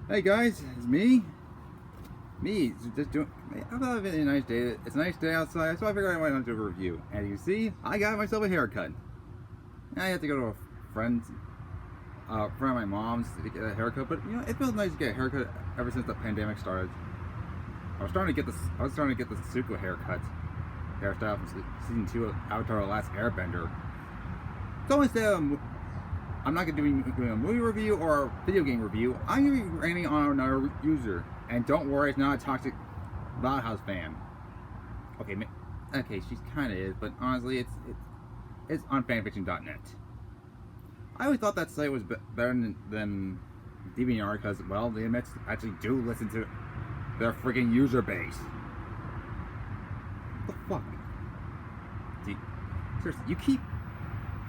Hey guys, it's me. Just doing. I thought it'd be a nice day. It's a nice day outside, so I figured I might not do a review. And you see, I got myself a haircut. I had to go to a friend's, friend of my mom's to get a haircut, but you know, it feels nice to get a haircut ever since the pandemic started. I was starting to get the Suko hairstyle from season 2 of Avatar: The Last Airbender. So instead of I'm not going to be doing a movie review or a video game review. I'm going to be ranting on another user. And don't worry, it's not a toxic Loudhouse fan. Okay, she kind of is, but honestly, it's on fanfiction.net. I always thought that site was better than DeviantArt because, well, the inmates actually do listen to their freaking user base. What the fuck? Seriously,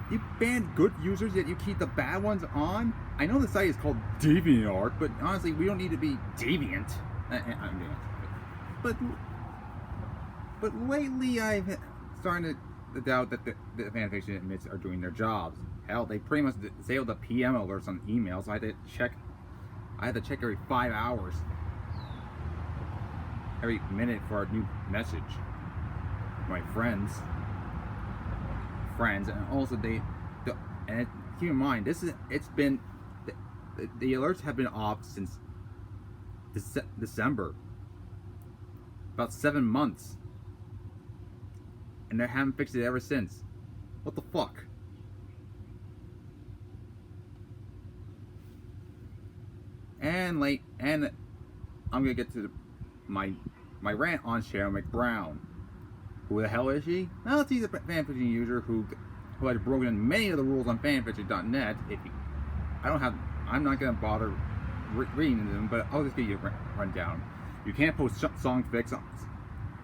you ban good users, yet you keep the bad ones on? I know the site is called DeviantArt, but honestly, we don't need to be deviant. But lately, I've started to doubt that the fanfiction admits are doing their jobs. Hell, they pretty much disabled the PM alerts on emails. So I had to check every 5 hours, every minute for a new message. My friends, and also keep in mind the alerts have been off since December, about 7 months, and they haven't fixed it ever since. What the fuck? And I'm gonna get to my rant on Shaeril McBrown. Who the hell is she? Well, she's a fanfiction user who has broken many of the rules on fanfiction.net. I'm not gonna bother reading them, but I'll just give you a rundown. You can't post song fics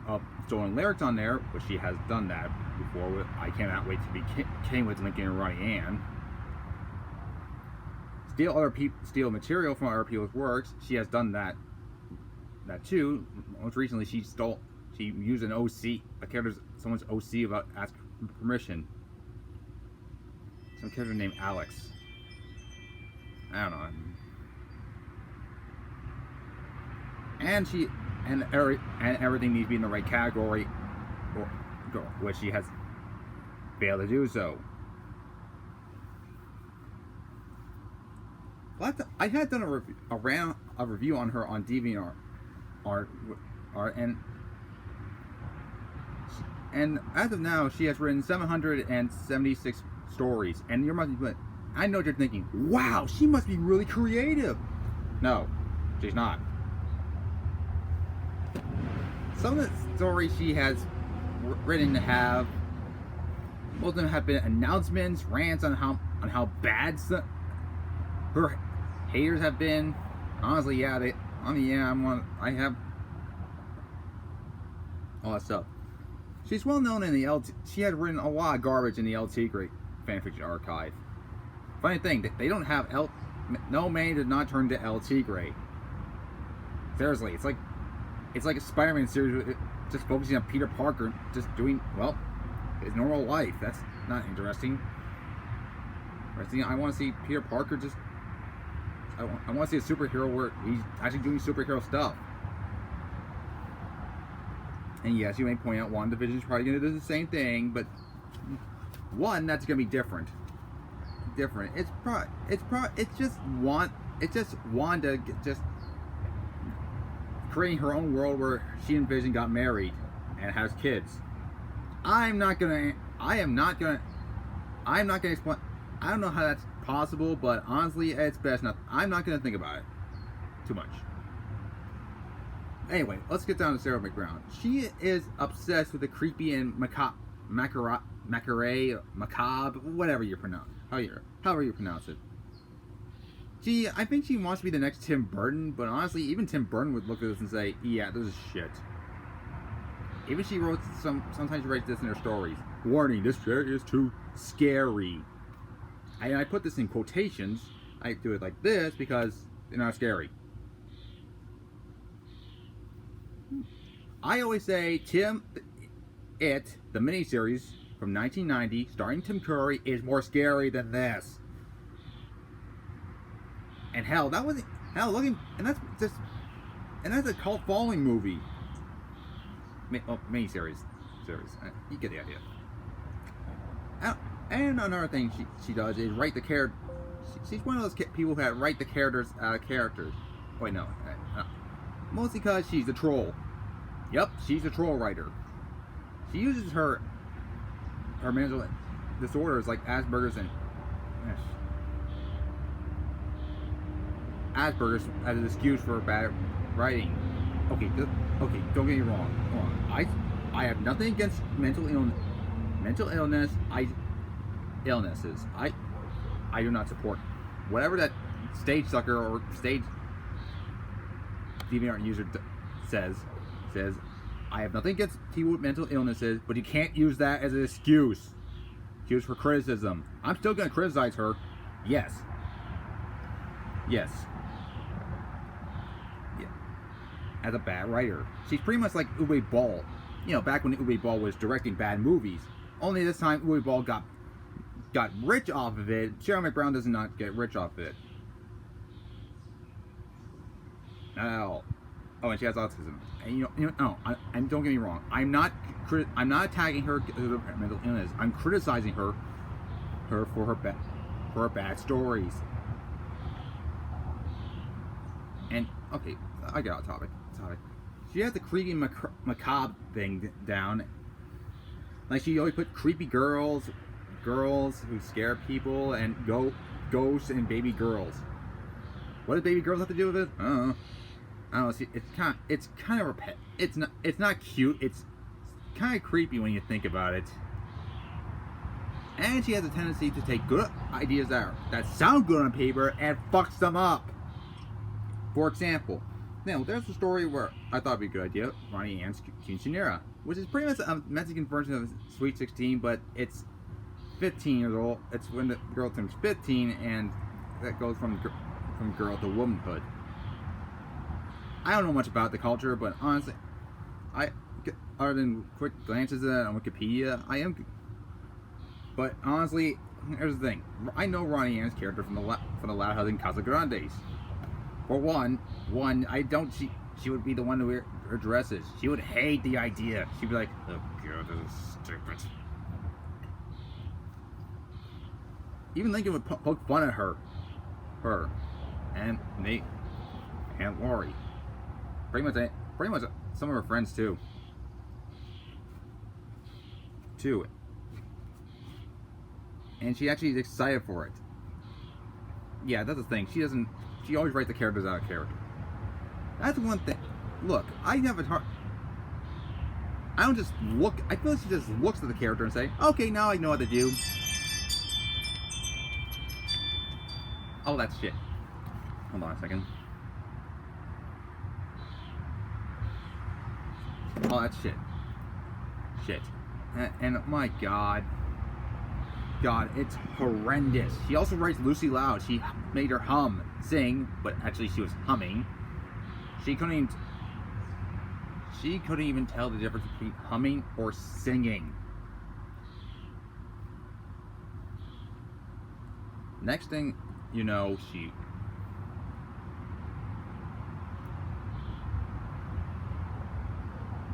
of stolen lyrics on there, but she has done that before with I Cannot Wait to Be King with Lincoln and Ronnie Ann. Steal material from other people's works. She has done that too. Most recently, she used an OC, someone's OC without asking permission. Some character named Alex. I don't know. And everything needs to be in the right category, which she has failed to do so. I had done a review on her on DeviantArt, and as of now, she has written 776 stories. And I know you're thinking, wow, she must be really creative. No, she's not. Some of the stories she has written most of them have been announcements, rants on how bad her haters have been. Honestly, I have all that stuff. She's well known in the LT. She has written a lot of garbage in the LT Great fanfiction archive. Funny thing, they don't have no man did not turn to LT Great. Seriously, it's like a Spider-Man series just focusing on Peter Parker just doing his normal life. That's not interesting. I want to see Peter Parker I want to see a superhero where he's actually doing superhero stuff. And yes, you may point out WandaVision is probably going to do the same thing, but that's going to be different. It's just Wanda just creating her own world where she and Vision got married and has kids. I'm not gonna explain. I don't know how that's possible, but honestly, it's best not. I'm not gonna think about it too much. Anyway, let's get down to Shaeril McBrown. She is obsessed with the creepy and macabre, whatever you pronounce, however you pronounce it. I think she wants to be the next Tim Burton, but honestly, even Tim Burton would look at this and say, "Yeah, this is shit." Even she wrote sometimes she writes this in her stories. Warning: this shit is too scary. I put this in quotations. I do it like this because they're not scary. I always say the miniseries from 1990, starring Tim Curry, is more scary than this. And hell, that was Hell, looking, and that's a cult following movie. Mini-series. You get the idea. And another thing she does is write the character. She's one of those people who write the characters out of characters. Wait, no. Mostly because she's a troll. Yep, she's a troll writer. She uses her mental disorders like Asperger's as an excuse for bad writing. Okay, don't get me wrong. I have nothing against mental illnesses. I do not support whatever that stage sucker or stage DeviantArt user says. I have nothing against people with mental illnesses, but you can't use that as an excuse for criticism. I'm still going to criticize her. Yes. Yeah. As a bad writer. She's pretty much like Uwe Boll. You know, back when Uwe Boll was directing bad movies. Only this time Uwe Boll got rich off of it. Shaeril McBrown does not get rich off of it. Not at all. Oh, and she has autism. And and don't get me wrong. I'm not attacking her because of her mental illness. I'm criticizing her for her bad stories. And okay, I got off topic. She has the creepy macabre thing down. Like she always put creepy girls who scare people, and ghosts and baby girls. What does baby girls have to do with it? I don't know. See, it's kind of it's not cute. It's kind of creepy when you think about it. And she has a tendency to take good ideas that sound good on paper and fucks them up. For example, now there's a story where I thought it'd be a good idea, Ronnie Ann's Quinceañera, which is pretty much a Mexican version of Sweet 16, but it's 15 years old. It's when the girl turns 15, and that goes from girl to womanhood. I don't know much about the culture, but honestly, other than quick glances at it on Wikipedia, I am. But honestly, here's the thing: I know Ronnie Ann's character from the Loud House in Casa Grandes. For one, I don't. She would be the one to wear her dresses. She would hate the idea. She'd be like, "Oh God, this is stupid." Even Lincoln would poke fun at her, and Nate, and Lori. Pretty much some of her friends too. And she actually is excited for it. Yeah, that's the thing. She always writes the characters out of character. That's one thing. Look, I have a hard. I don't just look. I feel like she just looks at the character and say, "Okay, now I know what to do." Oh, that's shit. Hold on a second. Oh, that's shit. And my God, it's horrendous. She also writes Lucy Loud. She made her sing, but actually she was humming. She couldn't even tell the difference between humming or singing. Next thing you know,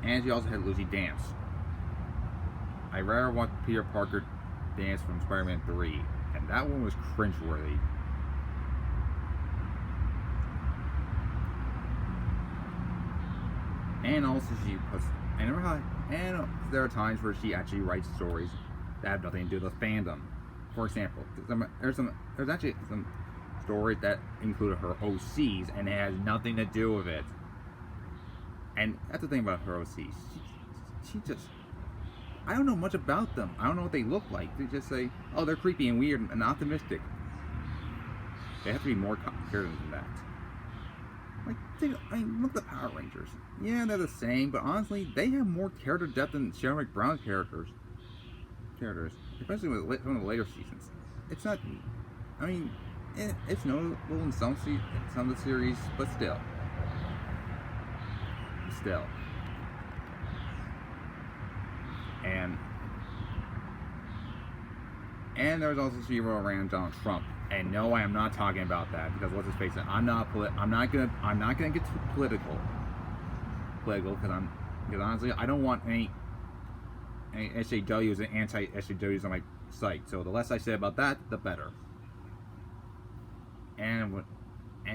and she also had Lucy dance. I rather watch Peter Parker dance from Spider-Man 3, and that one was cringeworthy. And also and there are times where she actually writes stories that have nothing to do with fandom. For example, there's actually some stories that include her OCs, and it has nothing to do with it. And that's the thing about her OCs. She just, I don't know much about them. I don't know what they look like. They just say, oh, they're creepy and weird and optimistic. They have to be more complicated than that. Like, look at the Power Rangers. Yeah, they're the same, but honestly, they have more character depth than Shaeril McBrown's characters, especially with some of the later seasons. It's not. I mean, it's notable in some of the series, but still. And there's also Zero around Donald Trump. And no, I am not talking about that because let's just face it, I'm not gonna get too political because honestly, I don't want any SJWs and anti-SJWs on my site. So the less I say about that, the better. And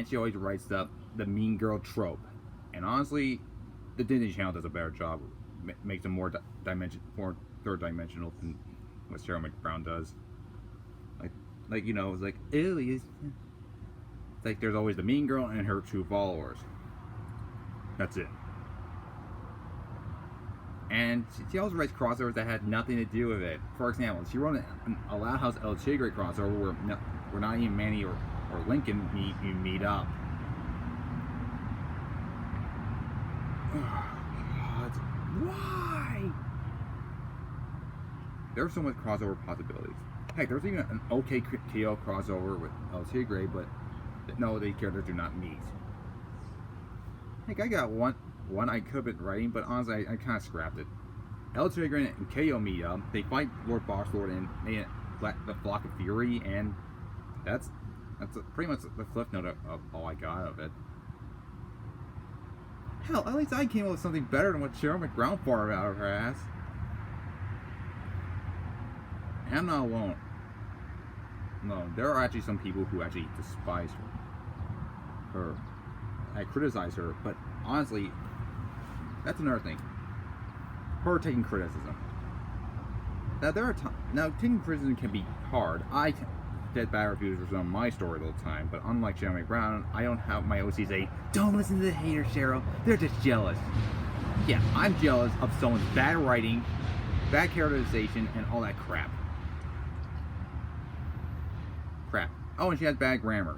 she always writes the mean girl trope. And honestly, the Disney Channel does a better job. Makes them more third dimensional than what Shaeril McBrown does. Like you know, it's like ew, it's like there's always the mean girl and her two followers. That's it. And she also writes crossovers that had nothing to do with it. For example, she wrote a Loud House El Tigre crossover where not even Manny or Lincoln meet up. God, why? There's so much crossover possibilities. Heck, there's even an OK KO crossover with El Tigre, but no, the characters do not meet. Heck, I got one I could have been writing, but honestly, I kind of scrapped it. El Tigre and KO meet up. They fight Lord Boxlord and the Flock of Fury, and that's pretty much the cliff note of all I got of it. Hell, at least I came up with something better than what Shaeril McBrown farted out of her ass. And I'm not alone. No, there are actually some people who actually despise her. I criticize her, but honestly, that's another thing. Her taking criticism. Now there are taking criticism can be hard. I get bad reviews for some of my stories all the time, but unlike Shaeril McBrown, I don't have my OC say, "Don't listen to the haters, Shaeril. They're just jealous." Yeah, I'm jealous of someone's bad writing, bad characterization, and all that crap. Oh, and she has bad grammar.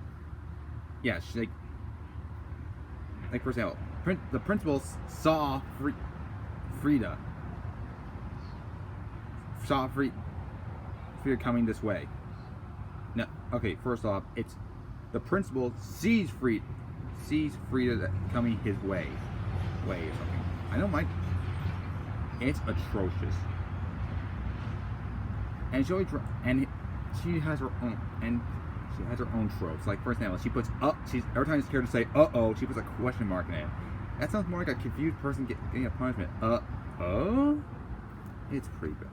Yeah, she's like for example, the principal saw Frida coming this way. Now, okay, first off, it's the principal sees Frida coming his way or something. I don't mind. It's atrocious. And she has her own tropes. Like for example, she puts every time she's scared to say "uh-oh," she puts a question mark in it. That sounds more like a confused person getting a punishment. It's pretty bad.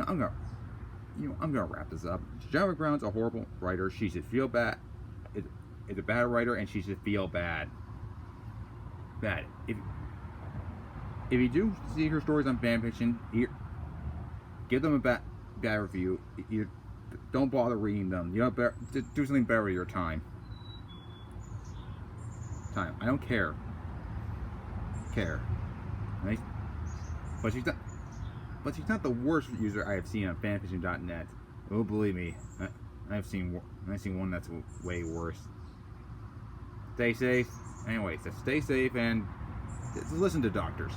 I'm gonna wrap this up. Shaeril McBrown's a horrible writer. She should feel bad. Is a bad writer, and she should feel bad. If you do see her stories on fanfiction, give them a bad review. Don't bother reading them. You know, do something better with your time. I don't care. Right? But she's not the worst user I have seen on fanfiction.net. Oh, believe me, I've seen one that's way worse. Stay safe. Anyways, stay safe and listen to doctors.